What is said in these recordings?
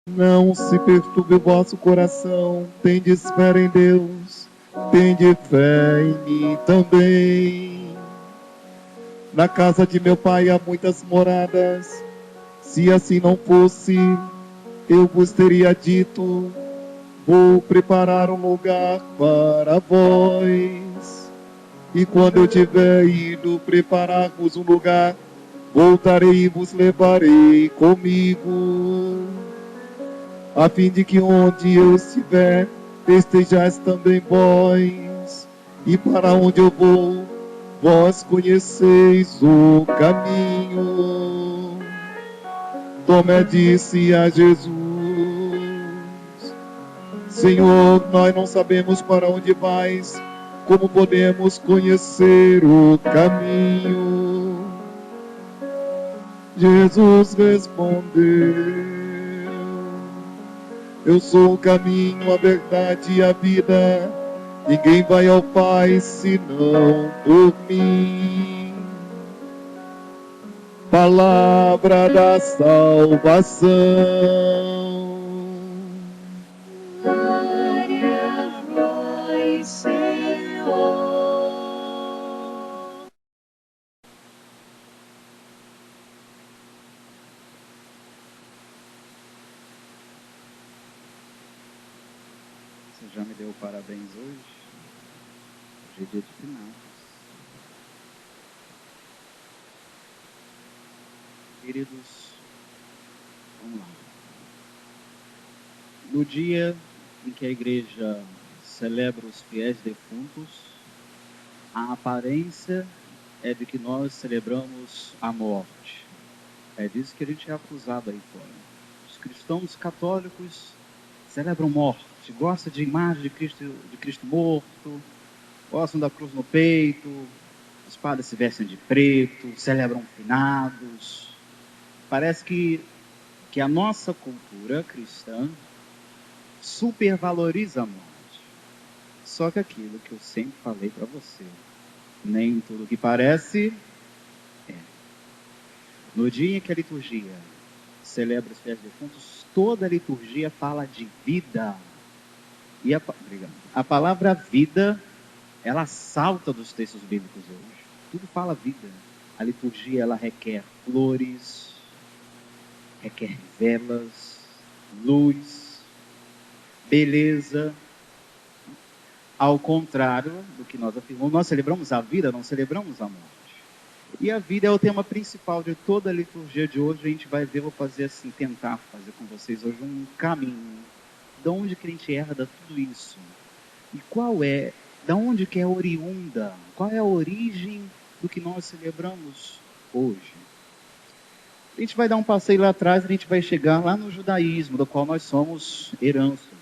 Não se perturbe o vosso coração, tendes fé em Deus, tende fé em mim também. Na casa de meu pai há muitas moradas, se assim não fosse, eu vos teria dito, vou preparar um lugar para vós. E quando eu tiver ido preparar-vos um lugar, voltarei e vos levarei comigo, a fim de que onde eu estiver, estejais também vós. E para onde eu vou, vós conheceis o caminho. Tomé disse a Jesus: Senhor, nós não sabemos para onde vais, como podemos conhecer o caminho? Jesus respondeu: Eu sou o caminho, a verdade e a vida. Ninguém vai ao Pai senão por mim. Palavra da salvação. Glória a vós, Senhor. Você já me deu parabéns hoje? Hoje é dia de finados. Queridos, vamos lá. No dia em que a igreja celebra os fiéis defuntos, a aparência é de que nós celebramos a morte. É disso que a gente é acusado aí fora. Os cristãos católicos celebram morte, gostam de imagem de Cristo morto, gostam da cruz no peito, os padres se vestem de preto, celebram finados. Parece que a nossa cultura cristã supervaloriza a morte. Só que aquilo que eu sempre falei para você, nem tudo que parece é. No dia em que a liturgia celebra os fiéis defuntos, toda a liturgia fala de vida. E a palavra vida, ela salta dos textos bíblicos hoje. Tudo fala vida. A liturgia, ela requer flores, requer velas, luz, beleza. Ao contrário do que nós afirmamos, nós celebramos a vida, não celebramos a morte. E a vida é o tema principal de toda a liturgia de hoje. A gente vai ver, vou fazer assim, tentar fazer com vocês hoje um caminho. De onde que a gente herda tudo isso? E qual é, da onde que é oriunda? Qual é a origem do que nós celebramos hoje? A gente vai dar um passeio lá atrás, a gente vai chegar lá no judaísmo, do qual nós somos herança.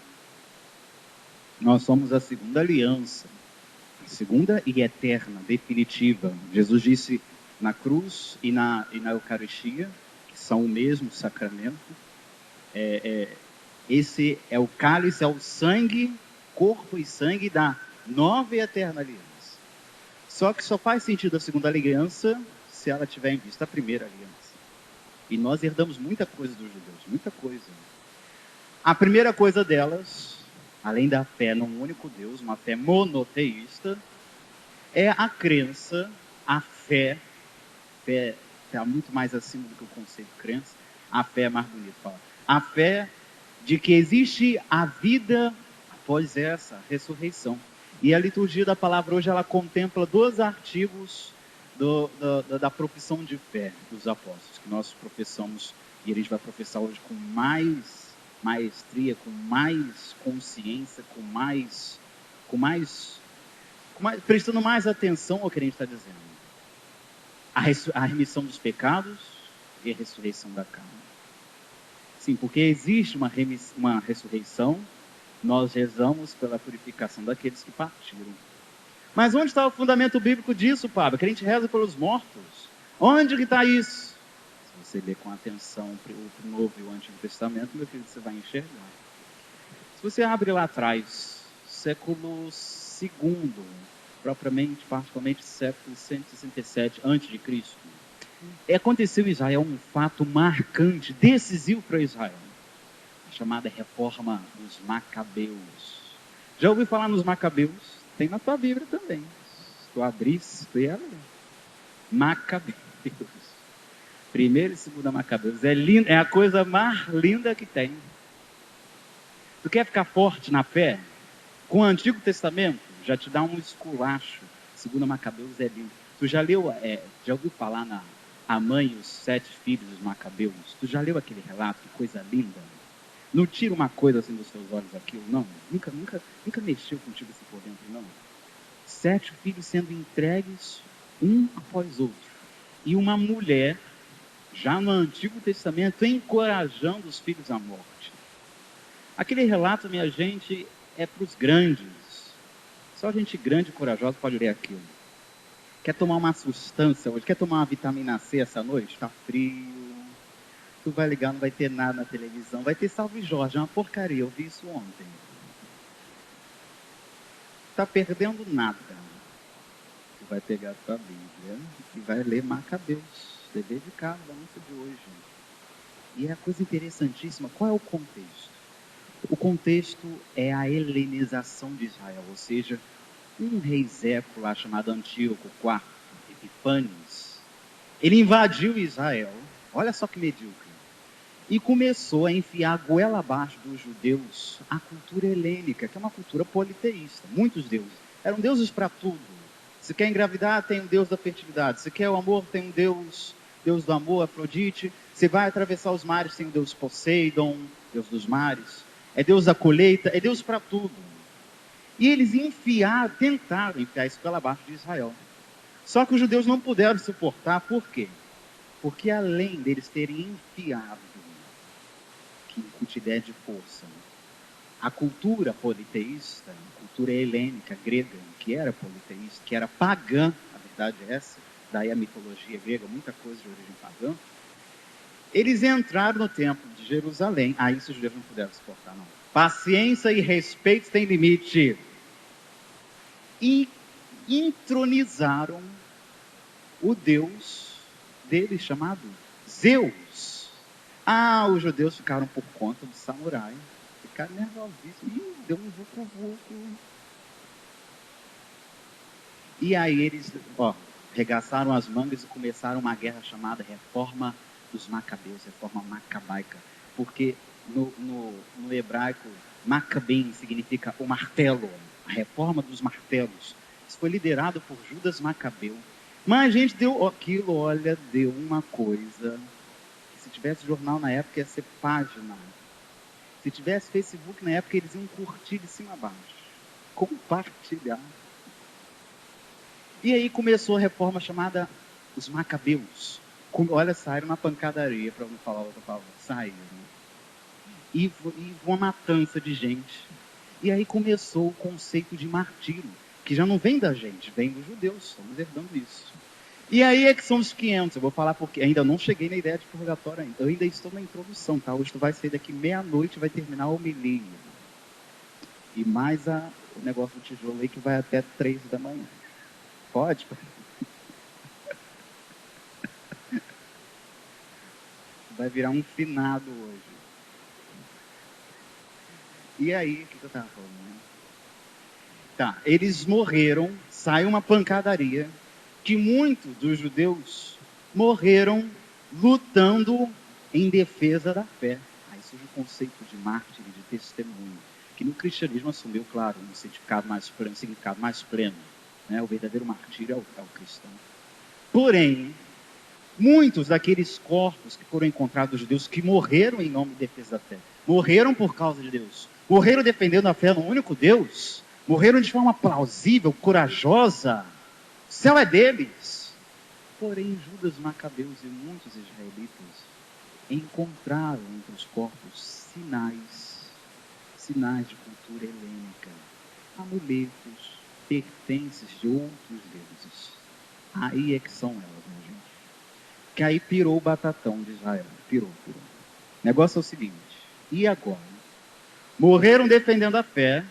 Nós somos a segunda aliança, a segunda e eterna, definitiva. Jesus disse na cruz e na Eucaristia, que são o mesmo sacramento, esse é o cálice, é o sangue, corpo e sangue da nova e eterna aliança. Só que só faz sentido a segunda aliança se ela tiver em vista a primeira aliança. E nós herdamos muita coisa dos judeus, muita coisa. A primeira coisa delas, além da fé num único Deus, uma fé monoteísta, é a crença, a fé está muito mais acima do que o conceito de crença. A fé é mais bonito falar. A fé de que existe a vida após essa ressurreição. E a liturgia da palavra hoje, ela contempla 2 artigos da profissão de fé dos apóstolos, que nós professamos, e a gente vai professar hoje com mais maestria, com mais consciência, prestando mais atenção ao que a gente está dizendo. A remissão dos pecados e a ressurreição da carne. Sim, porque existe uma ressurreição, nós rezamos pela purificação daqueles que partiram. Mas onde está o fundamento bíblico disso, Pablo? Que a gente reza pelos mortos. Onde que está isso? Se você ler com atenção o Novo e o Antigo Testamento, meu filho, você vai enxergar. Se você abre lá atrás, século II, particularmente século 167 a.C., aconteceu em Israel um fato marcante, decisivo para Israel. a chamada reforma dos Macabeus. Já ouviu falar nos Macabeus? Tem na tua Bíblia também. Se tu abrisse, tu ia ler. Macabeus. Primeira e segunda Macabeus. É lindo, é a coisa mais linda que tem. Tu quer ficar forte na fé? Com o Antigo Testamento, já te dá um esculacho. Segunda Macabeus é lindo. Tu já leu, já ouviu falar na A Mãe e os 7 Filhos dos Macabeus? Tu já leu aquele relato? Que coisa linda. Não tira uma coisa assim dos teus olhos aquilo, não. Nunca mexeu contigo assim por dentro, não. 7 filhos sendo entregues um após outro. E uma mulher, já no Antigo Testamento, encorajando os filhos à morte. Aquele relato, minha gente, é para os grandes. Só gente grande e corajosa pode ler aquilo. Quer tomar uma sustância hoje? Quer tomar uma vitamina C essa noite? Está frio. Tu vai ligar, não vai ter nada na televisão. Vai ter Salve Jorge, é uma porcaria. Eu vi isso ontem. Está perdendo nada. Tu vai pegar a tua Bíblia e vai ler Macabeus. Dever de casa da noite de hoje. E é a coisa interessantíssima. Qual é o contexto? O contexto é a helenização de Israel, ou seja, um rei Zeco lá chamado Antíoco IV Epifânes, ele invadiu Israel, olha só que medíocre, e começou a enfiar a goela abaixo dos judeus a cultura helênica, que é uma cultura politeísta, muitos deuses, eram deuses para tudo. Se quer engravidar, tem um deus da fertilidade, se quer o amor, tem um deus do amor, Afrodite, se vai atravessar os mares, tem o deus Poseidon, deus dos mares, é Deus da colheita, é Deus para tudo. E eles tentaram enfiar isso pela abaixo de Israel. Só que os judeus não puderam suportar, por quê? Porque além deles terem enfiado, que ideia de força, a cultura politeísta, a cultura helênica, grega, que era politeísta, que era pagã, a verdade é essa, daí a mitologia grega, muita coisa de origem pagã, eles entraram no templo de Jerusalém. Isso os judeus não puderam suportar, não. Paciência e respeito têm limite. E entronizaram o deus deles, chamado Zeus. Os judeus ficaram por conta do samurai. Ficaram nervosíssimos. Deu um vucu-vucu. E aí eles, regaçaram as mangas e começaram uma guerra chamada Reforma dos Macabeus, Reforma Macabaica, porque no hebraico, Macabim significa o martelo, a Reforma dos Martelos. Isso foi liderado por Judas Macabeu. Mas a gente deu uma coisa. Se tivesse jornal na época, ia ser página. Se tivesse Facebook na época, eles iam curtir de cima a baixo, compartilhar. E aí começou a reforma chamada os Macabeus. Saíram na pancadaria, para não falar outra palavra. Saíram. E uma matança de gente. E aí começou o conceito de martírio, que já não vem da gente, vem dos judeus. Estamos herdando isso. E aí é que são os 500. Eu vou falar porque ainda não cheguei na ideia de purgatório ainda. Eu ainda estou na introdução, tá? Hoje tu vai sair daqui meia-noite e vai terminar a homilia. E mais o negócio do tijolo aí que vai até 3 da manhã. Pode? Vai virar um finado hoje. E aí, o que eu estava falando? Né? Tá, eles morreram, saiu uma pancadaria, que muitos dos judeus morreram lutando em defesa da fé. Aí surge o conceito de mártir e de testemunho, que no cristianismo assumiu, claro, um significado mais pleno. Né? O verdadeiro martírio é o cristão. Porém, muitos daqueles corpos que foram encontrados dos judeus, que morreram em nome de defesa da fé, morreram por causa de Deus, morreram defendendo a fé no único Deus, morreram de forma plausível, corajosa, o céu é deles. Porém, Judas Macabeus e muitos israelitas encontraram entre os corpos sinais de cultura helênica, amuletos, pertences de outros deuses. Aí é que são elas, minha gente. Que aí pirou o batatão de Israel. Pirou. O negócio é o seguinte. E agora? Morreram defendendo a fé,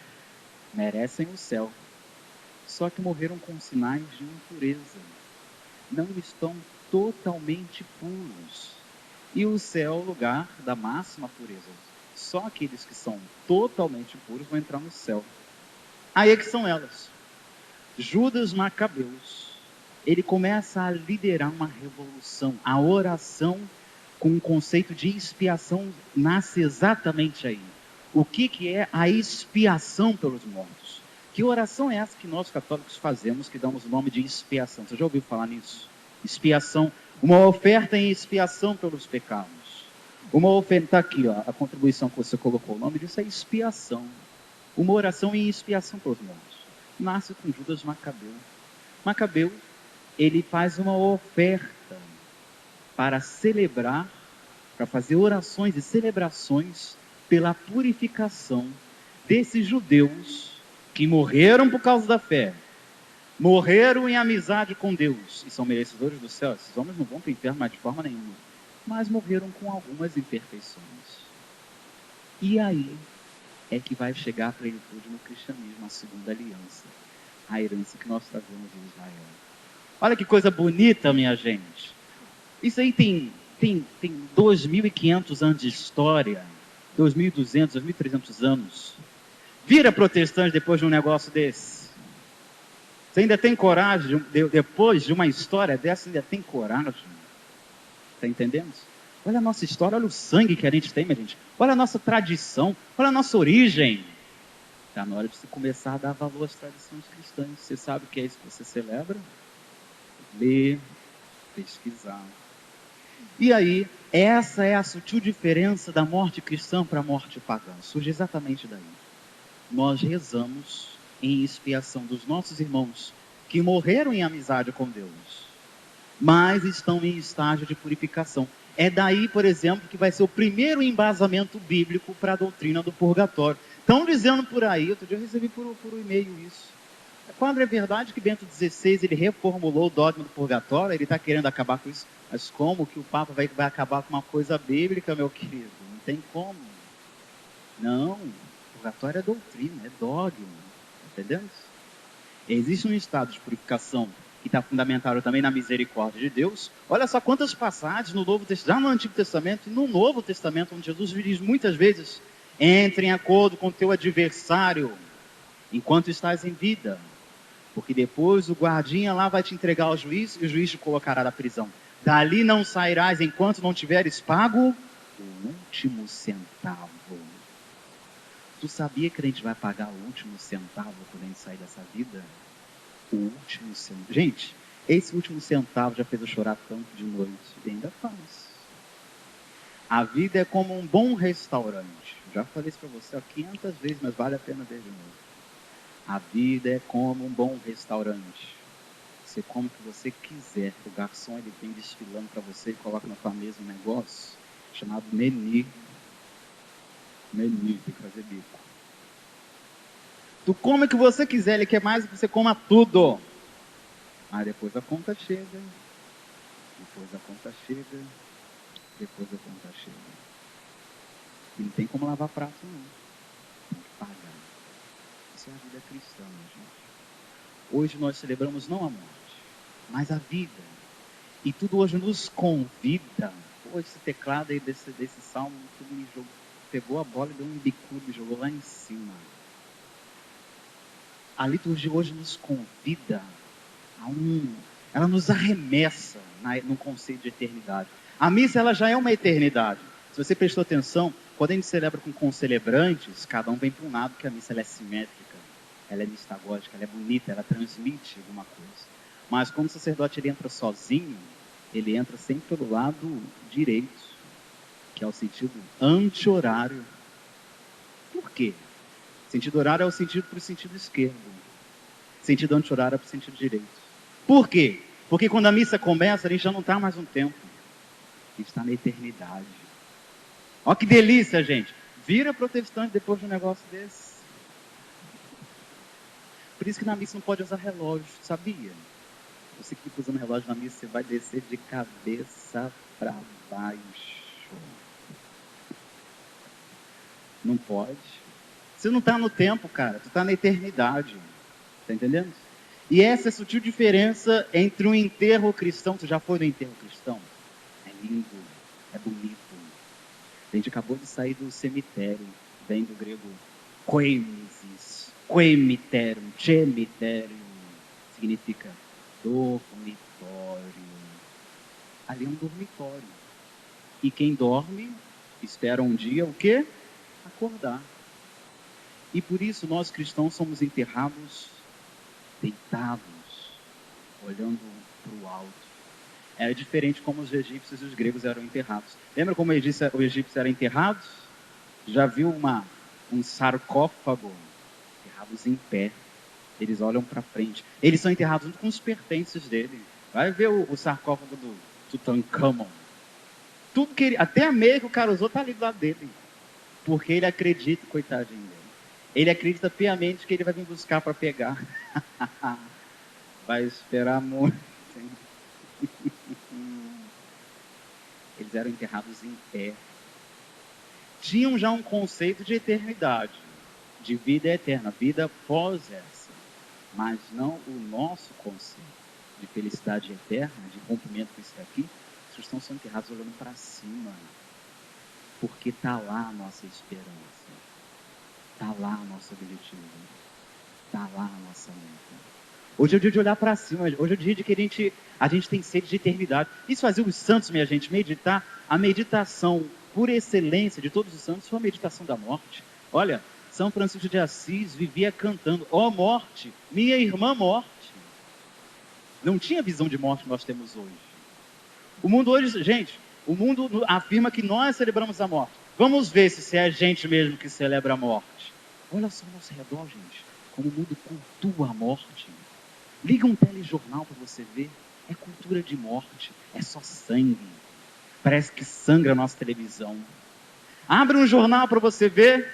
merecem o céu. Só que morreram com sinais de impureza. Não estão totalmente puros. E o céu é o lugar da máxima pureza. só aqueles que são totalmente puros vão entrar no céu. Aí é que são elas. Judas Macabeus, ele começa a liderar uma revolução. A oração com o conceito de expiação nasce exatamente aí. O que é a expiação pelos mortos? Que oração é essa que nós católicos fazemos, que damos o nome de expiação? Você já ouviu falar nisso? Expiação, uma oferta em expiação pelos pecados. Uma oferta, está aqui, ó, a contribuição que você colocou, o nome disso é expiação. Uma oração em expiação pelos mortos. Nasce com Judas Macabeu. Macabeu, ele faz uma oferta para celebrar, para fazer orações e celebrações pela purificação desses judeus que morreram por causa da fé, morreram em amizade com Deus e são merecedores do céu. Esses homens não vão para o inferno mais de forma nenhuma, mas morreram com algumas imperfeições. E aí é que vai chegar a plenitude no cristianismo, a segunda aliança, a herança que nós trazemos de Israel. Olha que coisa bonita, minha gente. Isso aí tem 2.500 anos de história, 2.200, 2.300 anos. Vira protestante depois de um negócio desse. Você ainda tem coragem, depois de uma história dessa, ainda tem coragem. Está entendendo? Olha a nossa história, olha o sangue que a gente tem, minha gente. Olha a nossa tradição, olha a nossa origem. Está na hora de você começar a dar valor às tradições cristãs. Você sabe o que é isso que você celebra? Ler, pesquisar. E aí, essa é a sutil diferença da morte cristã para a morte pagã. Surge exatamente daí. Nós rezamos em expiação dos nossos irmãos que morreram em amizade com Deus, mas estão em estágio de purificação. É daí, por exemplo, que vai ser o primeiro embasamento bíblico para a doutrina do purgatório. Estão dizendo por aí, outro dia eu recebi por e-mail isso. Quando é verdade que Bento XVI ele reformulou o dogma do purgatório, ele está querendo acabar com isso. Mas como que o Papa vai acabar com uma coisa bíblica, meu querido? Não tem como. Não, purgatório é doutrina, é dogma. Entendendo? Existe um estado de purificação que está fundamentado também na misericórdia de Deus. Olha só quantas passagens no Novo Testamento, já no Antigo Testamento e no Novo Testamento, onde Jesus diz muitas vezes: entre em acordo com o teu adversário enquanto estás em vida, porque depois o guardinha lá vai te entregar ao juiz e o juiz te colocará na prisão. Dali não sairás enquanto não tiveres pago o último centavo. Tu sabia que a gente vai pagar o último centavo quando a gente sair dessa vida? O último centavo. Gente, esse último centavo já fez eu chorar tanto de noite e ainda faz. A vida é como um bom restaurante. Já falei isso para você 500 vezes, mas vale a pena ver de novo. A vida é como um bom restaurante. Você come o que você quiser. O garçom ele vem desfilando para você e coloca na sua mesa um negócio chamado menu. Menu, tem que fazer bico. Tu come o que você quiser, ele quer mais que você coma tudo. Aí depois a conta chega. Depois a conta chega. Depois a conta chega. E não tem como lavar prato, não. Tem que pagar. Isso é a vida cristã, gente. Hoje nós celebramos não a morte, mas a vida. E tudo hoje nos convida. Pô, esse teclado aí desse salmo, tudo me jogou, pegou a bola e deu um bicudo, me jogou lá em cima. A liturgia hoje nos convida ela nos arremessa no conceito de eternidade. A missa ela já é uma eternidade. Se você prestou atenção, quando a gente celebra com concelebrantes, cada um vem para um lado, porque a missa ela é simétrica, ela é mistagógica, ela é bonita, ela transmite alguma coisa. Mas quando o sacerdote ele entra sozinho, ele entra sempre pelo lado direito, que é o sentido anti-horário. Por quê? Sentido horário é o sentido para o sentido esquerdo. Sentido anti-horário é para o sentido direito. Por quê? Porque quando a missa começa, a gente já não está mais um tempo. A gente está na eternidade. Olha que delícia, gente. Vira protestante depois de um negócio desse. Por isso que na missa não pode usar relógio, sabia? Você que fica usando relógio na missa, você vai descer de cabeça para baixo. Não pode. Você não está no tempo, cara. Tu está na eternidade. Está entendendo? E essa é a sutil diferença entre um enterro cristão. Tu já foi no enterro cristão? É lindo. É bonito. A gente acabou de sair do cemitério, vem do grego koimesis, koimiterum, cemitério, significa dormitório. Ali é um dormitório. E quem dorme, espera um dia o quê? Acordar. E por isso nós cristãos somos enterrados deitados, olhando para o alto. É diferente como os egípcios e os gregos eram enterrados. Lembra como o egípcio era enterrado? Já viu um sarcófago? Enterrados em pé. Eles olham para frente. Eles são enterrados junto com os pertences dele. Vai ver o sarcófago do Tutankhamon. Tudo que até a meia que o cara usou está ali do lado dele. Porque ele acredita, coitadinho dele. Ele acredita piamente que ele vai vir buscar para pegar. Vai esperar muito. Eles eram enterrados em pé. Tinham já um conceito de eternidade, de vida eterna, vida pós essa. Mas não o nosso conceito de felicidade eterna, de rompimento com isso daqui. Os cristãos são enterrados olhando para cima. Porque está lá a nossa esperança. Está lá o nosso objetivo. Está lá a nossa meta. Hoje é o dia de olhar para cima. Hoje é o dia de que a gente tem sede de eternidade. Isso fazia os santos, minha gente, meditar. A meditação por excelência de todos os santos foi a meditação da morte. Olha, São Francisco de Assis vivia cantando: ó morte, minha irmã morte. Não tinha visão de morte que nós temos hoje. O mundo hoje, gente, o mundo afirma que nós celebramos a morte. Vamos ver se é a gente mesmo que celebra a morte. Olha só ao nosso redor, gente, como o mundo cultua a morte. Liga um telejornal para você ver. É cultura de morte. É só sangue. Parece que sangra a nossa televisão. Abre um jornal para você ver.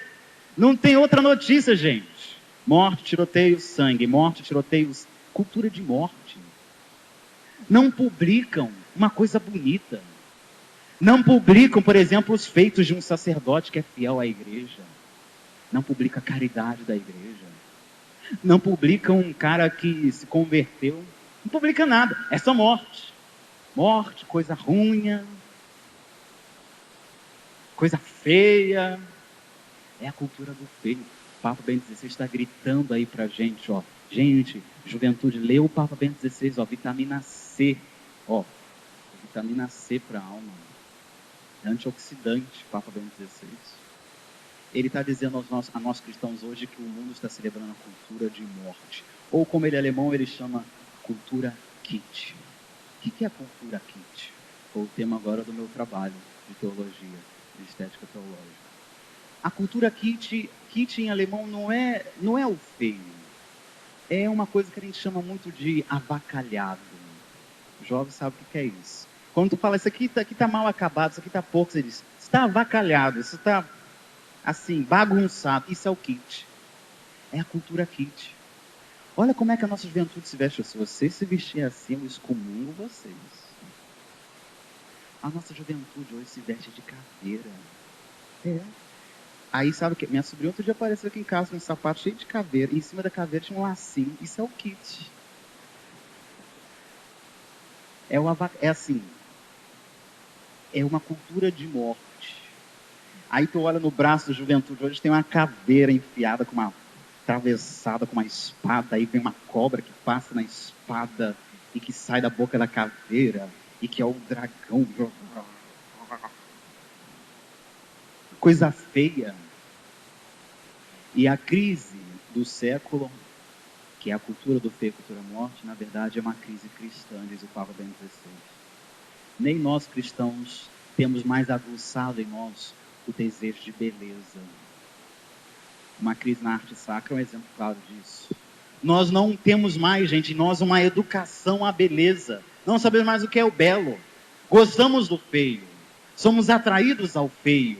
Não tem outra notícia, gente. Morte, tiroteio, sangue. Morte, tiroteio, cultura de morte. Não publicam uma coisa bonita. Não publicam, por exemplo, os feitos de um sacerdote que é fiel à igreja. Não publica a caridade da igreja. Não publica um cara que se converteu. Não publica nada. É só morte. Morte, coisa ruim, coisa feia. É a cultura do feio. O Papa Bento XVI está gritando aí pra gente, ó. Gente, juventude, lê o Papa Bento XVI, ó. Vitamina C. Ó, vitamina C para a alma. Antioxidante, Papa Bento XVI. Ele está dizendo a nós cristãos hoje que o mundo está celebrando a cultura de morte. Ou como ele é alemão, ele chama cultura kitsch. O que é a cultura kitsch? Foi o tema agora do meu trabalho de teologia, de estética teológica. A cultura kitsch em alemão não é o feio. É uma coisa que a gente chama muito de avacalhado. O jovem sabe o que é isso. Quando tu fala, isso aqui tá mal acabado, isso aqui tá pouco, você diz, isso está avacalhado, isso está assim, bagunçado. Isso é o kitsch. É a cultura kitsch. Olha como é que a nossa juventude se veste. Se vocês se vestirem assim, eu excomungo vocês. A nossa juventude hoje se veste de caveira. É. Aí sabe o que? Minha sobrinha outro dia apareceu aqui em casa com um sapato cheio de caveira. E em cima da caveira tinha um lacinho. Isso é o kitsch. É assim. É uma cultura de morte. Aí tu olha no braço da juventude, hoje tem uma caveira enfiada com uma atravessada com uma espada, aí vem uma cobra que passa na espada e que sai da boca da caveira e que é o dragão. Coisa feia. E a crise do século, que é a cultura do feio, cultura morte, na verdade é uma crise cristã, diz o Papa Bento XVI. Nem nós cristãos temos mais aguçado em nós o desejo de beleza. Uma crise na arte sacra é um exemplo claro disso. Nós não temos mais, gente, em nós uma educação à beleza. Não sabemos mais o que é o belo. Gostamos do feio. Somos atraídos ao feio.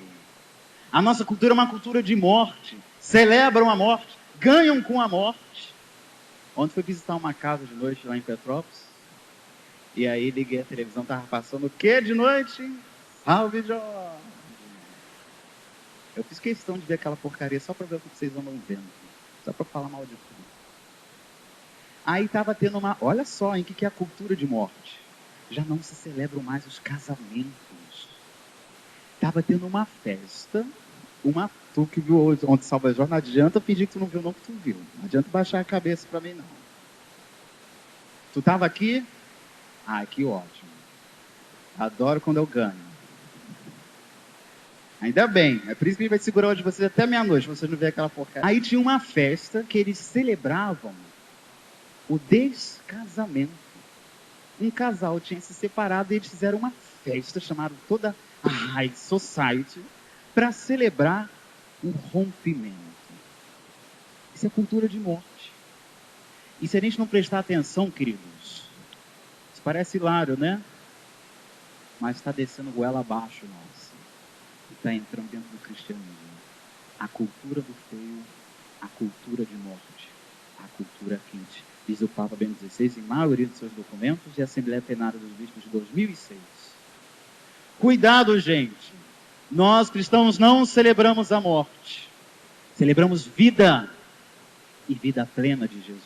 A nossa cultura é uma cultura de morte. Celebram a morte. Ganham com a morte. Ontem fui visitar uma casa de noite lá em Petrópolis. E aí liguei a televisão, estava passando o que de noite? Salve Jorge! Eu fiz questão de ver aquela porcaria só para ver o que vocês andam vendo. Só para falar mal de tudo. Aí estava tendo uma... Olha só, em que é a cultura de morte. Já não se celebram mais os casamentos. Estava tendo uma festa, tu que viu hoje, onde Salvador, não adianta fingir que tu não viu, não, que tu viu. Não adianta baixar a cabeça para mim, não. Tu estava aqui? Ah, que ótimo. Adoro quando eu ganho. Ainda bem, é por isso que ele vai segurar hoje vocês até meia-noite, vocês não vê aquela porcaria. Aí tinha uma festa que eles celebravam o descasamento. Um casal tinha se separado e eles fizeram uma festa, chamaram toda a High Society, para celebrar o rompimento. Isso é cultura de morte. E se a gente não prestar atenção, queridos, isso parece hilário, né? Mas está descendo goela abaixo, nossa. Está entrando dentro do cristianismo. A cultura do feio, a cultura de morte, a cultura quente. Diz o Papa Bento XVI em maioria dos seus documentos e a Assembleia Plenária dos Bispos de 2006. Cuidado, gente. Nós cristãos não celebramos a morte. Celebramos vida e vida plena de Jesus.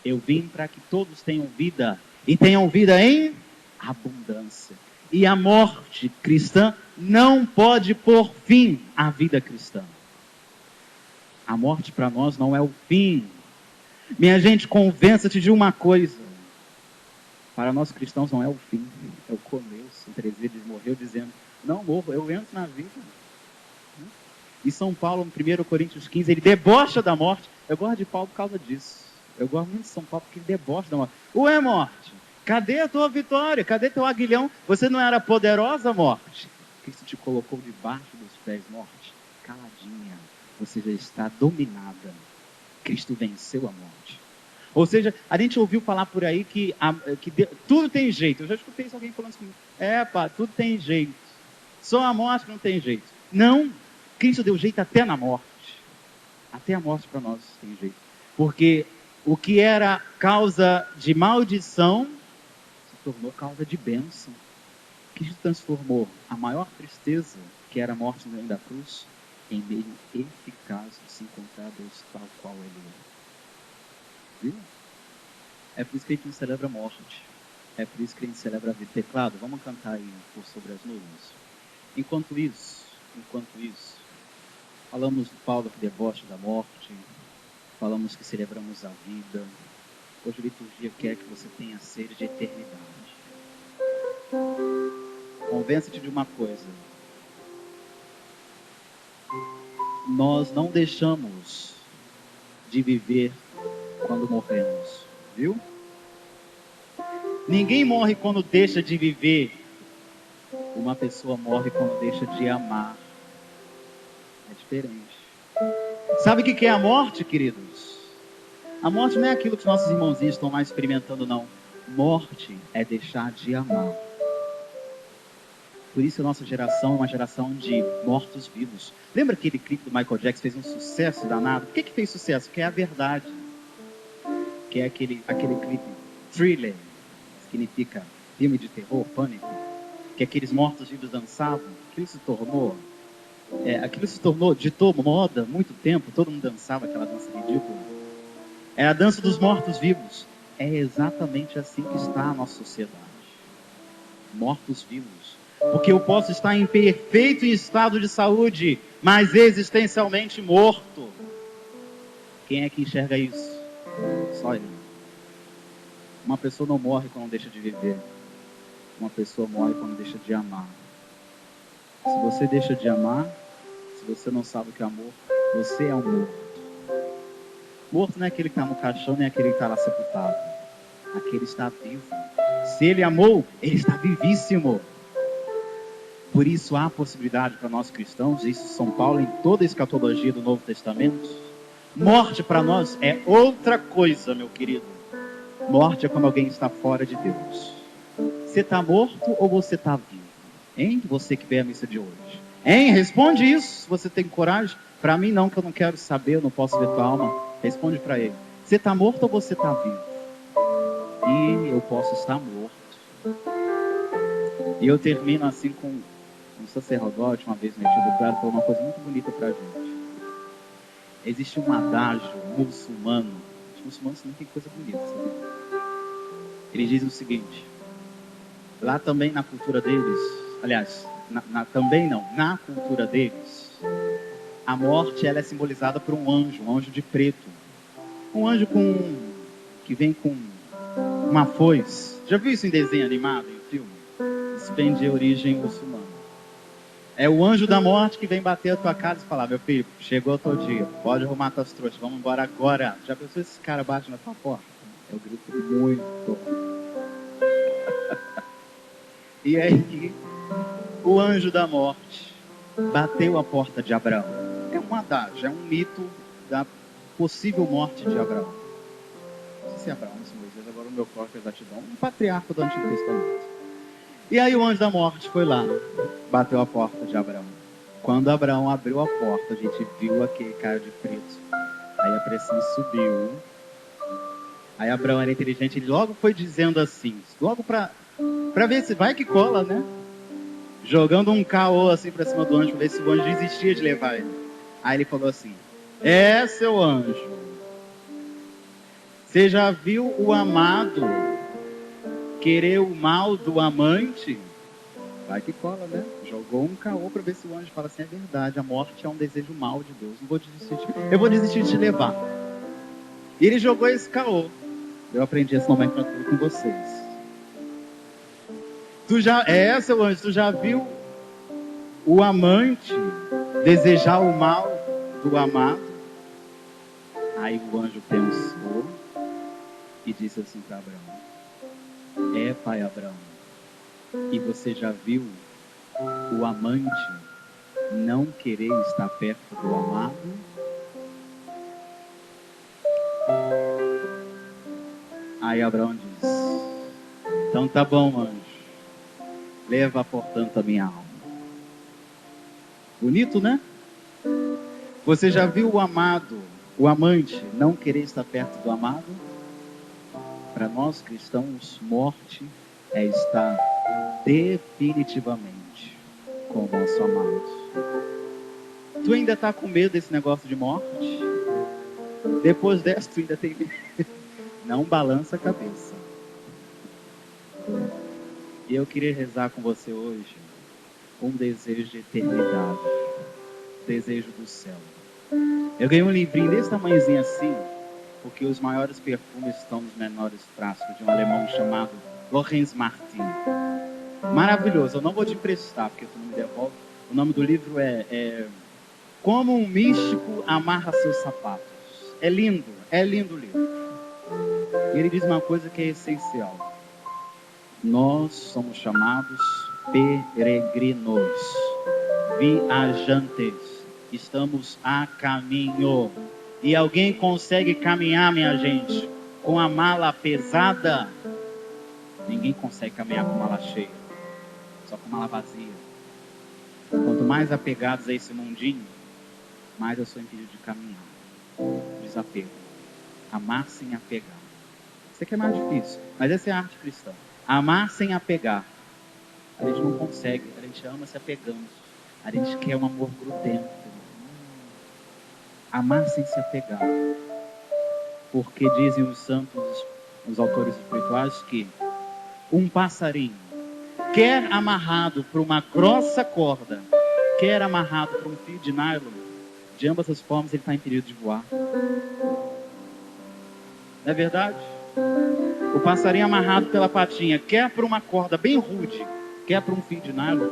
Eu vim para que todos tenham vida e tenham vida em abundância. E a morte cristã não pode pôr fim à vida cristã. A morte para nós não é o fim. Minha gente, convença-te de uma coisa. Para nós cristãos não é o fim, é o começo. Em Teresa ele morreu dizendo, não morro, eu entro na vida. E São Paulo, em 1 Coríntios 15, ele debocha da morte. Eu gosto de Paulo por causa disso. Eu gosto muito de São Paulo porque ele debocha da morte. Ué, morte, cadê a tua vitória? Cadê teu aguilhão? Você não era poderosa, morte? Cristo te colocou debaixo dos pés, morte. Caladinha, você já está dominada. Cristo venceu a morte. Ou seja, a gente ouviu falar por aí que tudo tem jeito. Eu já escutei isso, alguém falando isso comigo. Tudo tem jeito. Só a morte não tem jeito. Não, Cristo deu jeito até na morte. Até a morte para nós tem jeito. Porque o que era causa de maldição se tornou causa de bênção. Cristo transformou a maior tristeza, que era a morte no meio da cruz, em meio eficaz de se encontrar Deus tal qual Ele é. Viu? É por isso que a gente não celebra a morte. É por isso que a gente celebra a vida. Teclado, vamos cantar aí por sobre as nuvens. Enquanto isso, falamos do Paulo que debocha da morte, falamos que celebramos a vida. Hoje a liturgia quer que você tenha sede de eternidade. Convença-te de uma coisa. Nós não deixamos de viver quando morremos, viu? Ninguém morre quando deixa de viver. Uma pessoa morre quando deixa de amar. É diferente. Sabe o que é a morte, queridos? A morte não é aquilo que os nossos irmãozinhos estão lá experimentando, não. Morte é deixar de amar. Por isso a nossa geração é uma geração de mortos-vivos. Lembra aquele clipe do Michael Jackson fez um sucesso danado? Por que fez sucesso? Porque é a verdade. Que é aquele clipe Thriller, significa filme de terror, pânico, que aqueles mortos-vivos dançavam. Aquilo se tornou, ditou moda muito tempo, todo mundo dançava aquela dança ridícula. É a dança dos mortos-vivos. É exatamente assim que está a nossa sociedade. Mortos-vivos. Porque eu posso estar em perfeito estado de saúde, mas existencialmente morto. Quem é que enxerga isso? Só ele. Uma pessoa não morre quando deixa de viver. Uma pessoa morre quando deixa de amar. Se você deixa de amar, se você não sabe o que é amor, você é um morto. Morto não é aquele que está no caixão, nem aquele que está lá sepultado. Aquele está vivo. Se ele amou, ele está vivíssimo. Por isso há possibilidade para nós cristãos, isso São Paulo em toda a escatologia do Novo Testamento. Morte para nós é outra coisa, meu querido. Morte é quando alguém está fora de Deus. Você está morto ou você está vivo? Hein? Você que veio à missa de hoje. Hein? Responde isso, se você tem coragem. Para mim não, que eu não quero saber, eu não posso ver tua alma. Responde para ele. Você está morto ou você está vivo? E eu posso estar morto. E eu termino assim com um sacerdote, uma vez metido claro, falou uma coisa muito bonita para a gente. Existe um adágio muçulmano. Os muçulmanos não tem coisa bonita, sabe? Ele diz o seguinte. Lá também na cultura deles, aliás, também não, na cultura deles, a morte ela é simbolizada por um anjo de preto. Um anjo que vem com uma foice. Já viu isso em desenho animado, em filme? Isso vem de origem muçulmana. É o anjo da morte que vem bater a tua casa e falar: meu filho, chegou o teu dia, pode arrumar tuas trouxas, vamos embora agora. Já pensou se esse cara bate na tua porta? Eu grito muito. E aí, o anjo da morte bateu a porta de Abraão. É um adágio, é um mito da possível morte de Abraão. Não sei se é Abraão, se Moisés, agora o meu corpo é exatidão, um patriarca do Antigo Testamento. E aí o anjo da morte foi lá, bateu a porta de Abraão. Quando Abraão abriu a porta, a gente viu aquele cara de preto. Aí a pressão subiu. Aí Abraão era inteligente, ele logo foi dizendo assim, logo para ver se vai que cola, né? Jogando um caô assim para cima do anjo, para ver se o anjo desistia de levar ele. Aí ele falou assim: seu anjo, você já viu o amado querer o mal do amante? Vai que cola, né? Jogou um caô para ver se o anjo fala assim: é verdade, a morte é um desejo mal de Deus, eu vou desistir de te levar. E ele jogou esse caô. Eu aprendi esse nomenclatura com vocês. Seu anjo, tu já viu o amante desejar o mal do amado? Aí o anjo pensou e disse assim para Abraão: pai Abraão, e você já viu o amante não querer estar perto do amado? Aí Abraão diz: então tá bom, anjo, leva portanto a minha alma. Bonito, né? Você já viu o amante não querer estar perto do amado? Para nós cristãos, morte é estar definitivamente com o nosso amado. Tu ainda está com medo desse negócio de morte? Depois dessa, tu ainda tem medo? Não balança a cabeça. E eu queria rezar com você hoje um desejo de eternidade, desejo do céu. Eu ganhei um livrinho desse tamanhozinho assim, porque os maiores perfumes estão nos menores frascos, de um alemão chamado Lorenz Martin. Maravilhoso, eu não vou te emprestar, porque tu não me devolve. O nome do livro é Como um Místico Amarra Seus Sapatos. É lindo o livro. E ele diz uma coisa que é essencial: nós somos chamados peregrinos, viajantes, estamos a caminho. E alguém consegue caminhar, minha gente, com a mala pesada? Ninguém consegue caminhar com mala cheia, só com mala vazia. Quanto mais apegados a esse mundinho, mais eu sou impedido de caminhar. Desapego. Amar sem apegar. Isso aqui é mais difícil, mas essa é a arte cristã. Amar sem apegar. A gente não consegue, a gente ama se apegando. A gente quer um amor grudento. Amar sem se apegar. Porque dizem os santos, os autores espirituais, que um passarinho, quer amarrado por uma grossa corda, quer amarrado por um fio de nylon, de ambas as formas ele está impedido de voar. Não é verdade? O passarinho amarrado pela patinha, quer por uma corda bem rude, quer por um fio de nylon,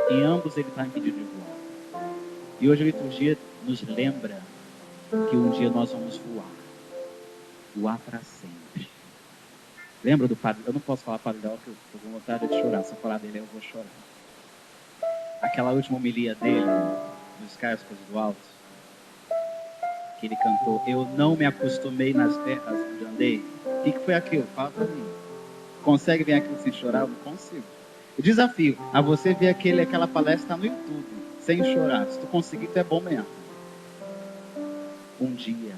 em ambos ele está impedido de voar. E hoje a liturgia nos lembra que um dia nós vamos voar para sempre. Lembra do padre? Eu não posso falar Padre Léo, que eu estou com vontade de chorar. Se eu falar dele, eu vou chorar. Aquela última homilia dele, dos Cascos do Alto, que ele cantou: eu não me acostumei nas terras onde andei. O que foi aquilo? Fala para mim. Consegue ver aquilo sem chorar? Eu não consigo. Eu desafio a você ver aquela palestra no YouTube, sem chorar. Se tu conseguir, tu é bom mesmo. Um dia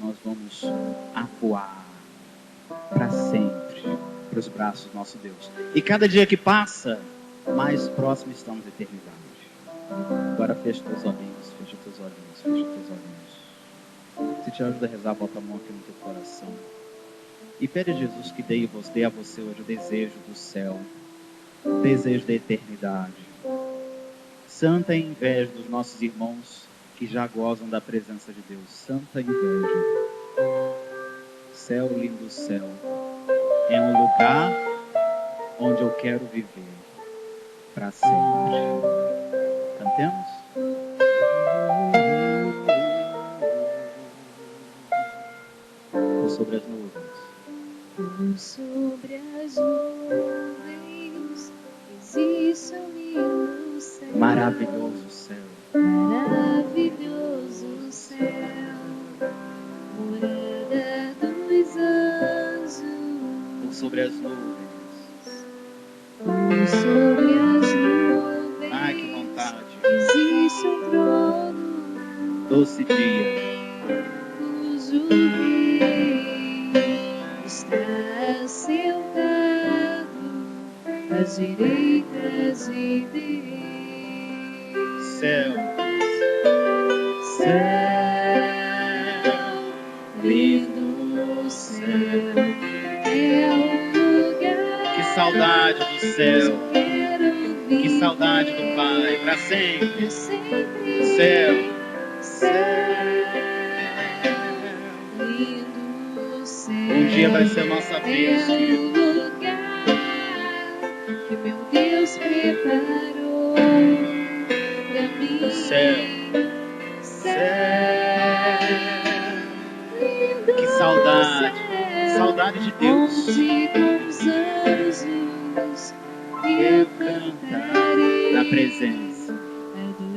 nós vamos voar para sempre para os braços do nosso Deus. E cada dia que passa, mais próximo estamos da eternidade. Agora fecha teus olhinhos, fecha teus olhinhos, fecha teus olhinhos. Se te ajuda a rezar, bota a mão aqui no teu coração. E pede a Jesus que dê a você hoje o desejo do céu, o desejo da eternidade. Santa inveja dos nossos irmãos que já gozam da presença de Deus. Santa inveja. Céu, lindo céu. É um lugar onde eu quero viver para sempre. Cantemos? Por sobre as nuvens. Por sobre as nuvens existe um lindo céu. Maravilhoso céu. Maravilhoso céu, morada dos anjos. Por sobre as nuvens. Por sobre as nuvens. Ai, que vontade. Existe um trono. Doce dia. Cujo rei está sentado à direita de Deus. Céu. Céu. Lindo céu, é um lugar. Que saudade do céu. Quero Que viver saudade do Pai. Para sempre. pra sempre. Céu. Lindo céu. Um dia vai ser a nossa vez, É filho. um lugar que meu Deus preparou pra mim. Céu. Lindo Que saudade. céu, Saudade de Deus. onde com os anjos eu cantarei Na presença.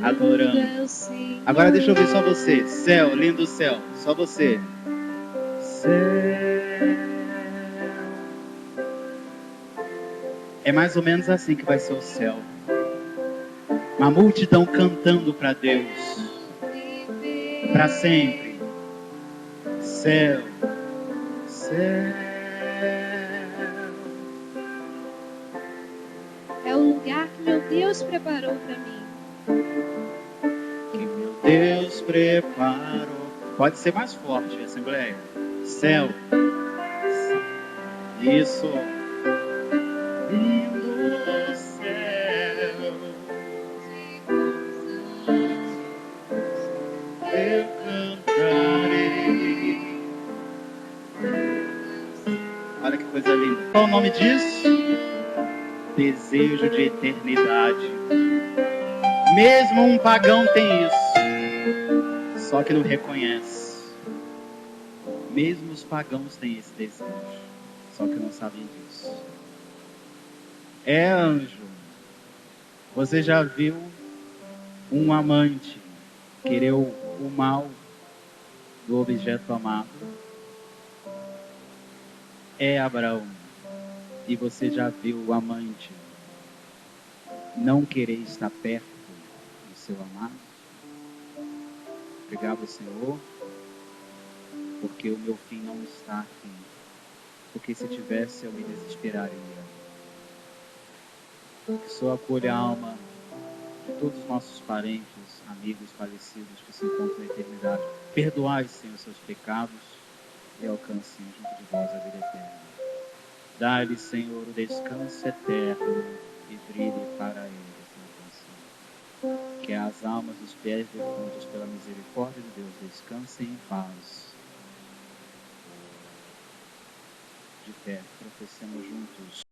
Adorando. ao Senhor. Agora deixa eu ver só você. Céu, lindo céu. Só você. Céu. É mais ou menos assim que vai ser o céu. Uma multidão cantando para Deus. Para sempre. Céu. Céu. É o lugar que meu Deus preparou para mim. Que meu Deus preparou. Pode ser mais forte, Assembleia. Céu. Isso. Lindo céu. Eu cantarei. Olha que coisa linda. Qual o nome disso? Desejo de eternidade. Mesmo um pagão tem isso. Só que não reconhece. Mesmo os pagãos têm esse desejo. Só que não sabem disso. É, anjo. Você já viu um amante querer o mal do objeto amado? É, Abraão. E você já viu o amante não querer estar perto do seu amado? Obrigado, Senhor, porque o meu fim não está aqui. Porque se tivesse, eu me desesperaria. Que o Senhor acolha a alma de todos os nossos parentes, amigos falecidos que se encontram na eternidade. Perdoai, Senhor, seus pecados e alcancem junto de vós a vida eterna. Dá-lhe, Senhor, o descanso eterno e brilhe para eles na canção. Que as almas dos pés defuntos pela misericórdia de Deus descansem em paz. De pé, professemos juntos.